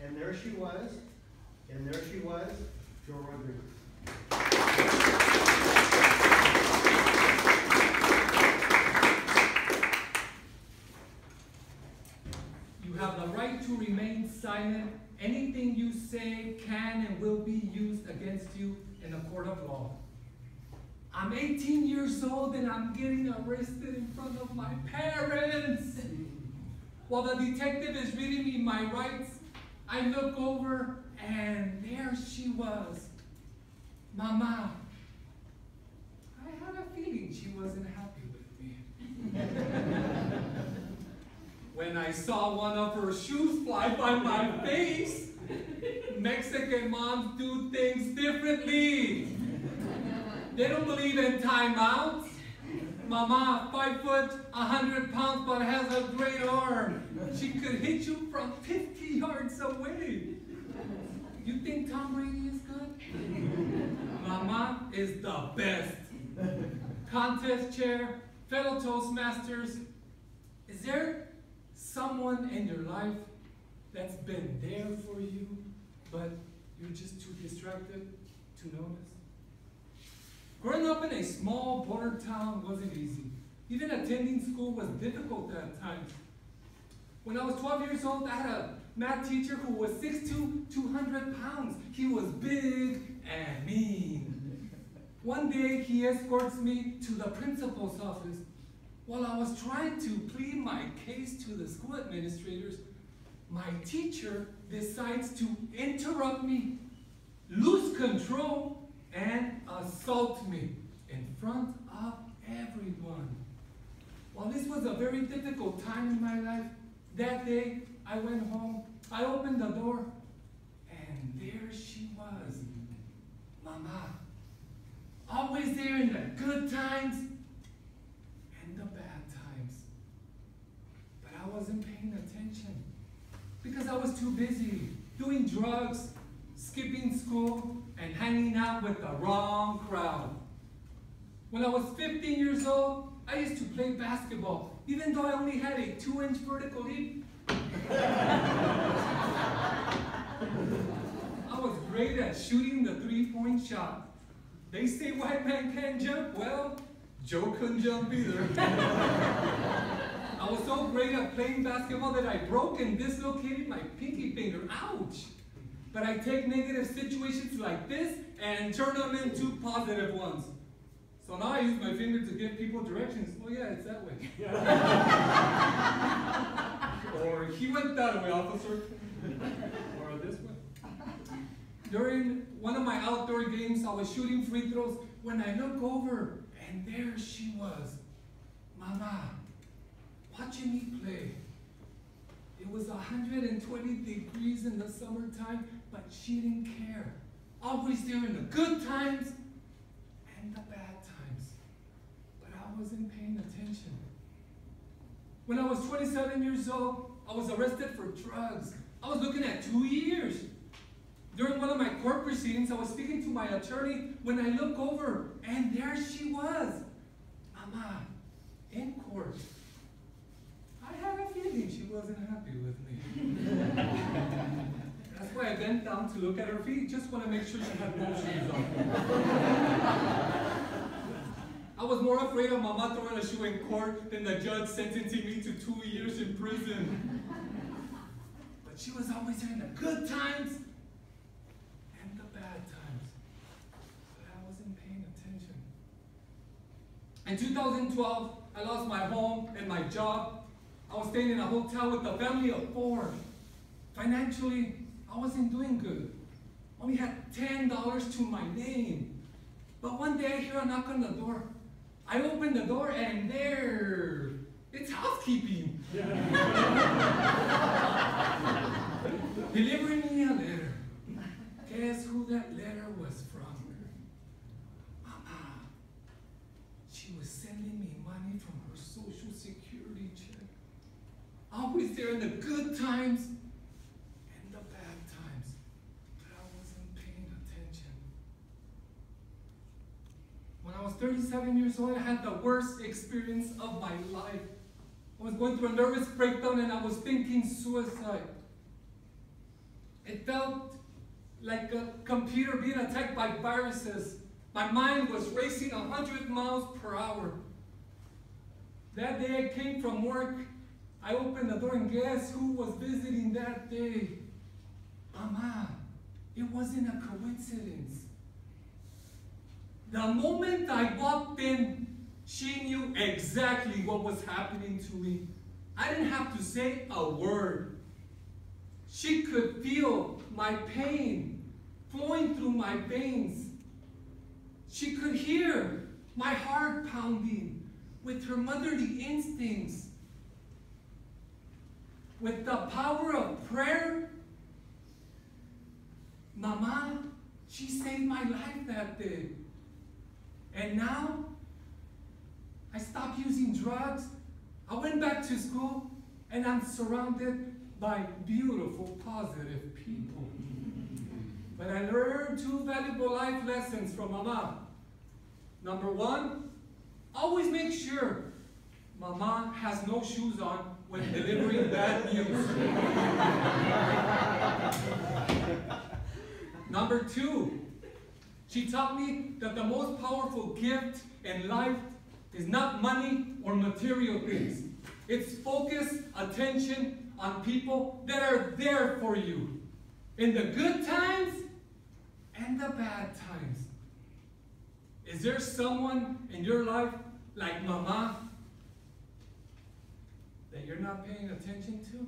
And there she was, Jo Rodriguez. You have the right to remain silent. Anything you say can and will be used against you in a court of law. I'm 18 years old and I'm getting arrested in front of my parents. While the detective is reading me my rights, I look over and there she was. Mama. I had a feeling she wasn't happy with me. When I saw one of her shoes fly by my face, Mexican moms do things differently. They don't believe in timeouts. Mama, 5 foot, 100 pounds, but has a great arm. She could hit you from 50 yards away. You think Tom Brady is good? Mama is the best. Contest chair, fellow Toastmasters. Is there someone in your life that's been there for you, but you're just too distracted to notice? Growing up in a small border town wasn't easy. Even attending school was difficult at times. When I was 12 years old, I had a math teacher who was 6'2", 200 pounds. He was big and mean. One day, he escorts me to the principal's office. While I was trying to plead my case to the school administrators, my teacher decides to interrupt me, lose control, and assault me in front of everyone. While this was a very difficult time in my life, that day I went home, I opened the door, and there she was. Mama, always there in the good times and the bad times. But I wasn't paying attention because I was too busy doing drugs, skipping school, and hanging out with the wrong crowd. When I was 15 years old, I used to play basketball, even though I only had a 2-inch vertical leap. I was great at shooting the 3-point shot. They say white man can't jump. Well, Joe couldn't jump either. I was so great at playing basketball that I broke and dislocated my pinky finger. Ouch! But I take negative situations like this and turn them into positive ones. So now I use my finger to give people directions. Oh yeah, it's that way. Or he went that way, officer. Or this way. During one of my outdoor games, I was shooting free throws when I look over and there she was. Mama, watching me play. It was 120 degrees in the summertime, but she didn't care. Always there in the good times and the bad times. But I wasn't paying attention. When I was 27 years old, I was arrested for drugs. I was looking at 2 years. During one of my court proceedings, I was speaking to my attorney when I look over, and there she was. Mama, in court. I had a feeling she wasn't happy with me. That's why I bent down to look at her feet, just want to make sure she had no shoes on. I was more afraid of Mama throwing a shoe in court than the judge sentencing me to 2 years in prison. But she was always there in the good times and the bad times. But I wasn't paying attention. In 2012, I lost my home and my job. I was staying in a hotel with a family of 4. Financially, I wasn't doing good. Only had $10 to my name. But one day I hear a knock on the door. I open the door and there, it's housekeeping. Delivering me a letter. Guess who that letter was from? Mama. She was sending me money from her Social Security check. Always there in the good times and the bad times. But I wasn't paying attention. When I was 37 years old, I had the worst experience of my life. I was going through a nervous breakdown and I was thinking suicide. It felt like a computer being attacked by viruses. My mind was racing 100 miles per hour. That day I came from work. I opened the door and guess who was visiting that day? Mama. It wasn't a coincidence. The moment I walked in, she knew exactly what was happening to me. I didn't have to say a word. She could feel my pain flowing through my veins. She could hear my heart pounding with her motherly instincts. With the power of prayer, Mama, she saved my life that day. And now, I stopped using drugs. I went back to school, and I'm surrounded by beautiful, positive people. But I learned 2 valuable life lessons from Mama. Number 1, always make sure Mama has no shoes on when delivering bad news. Number 2, she taught me that the most powerful gift in life is not money or material things. It's focus, attention on people that are there for you in the good times and the bad times. Is there someone in your life like Mama that you're not paying attention to?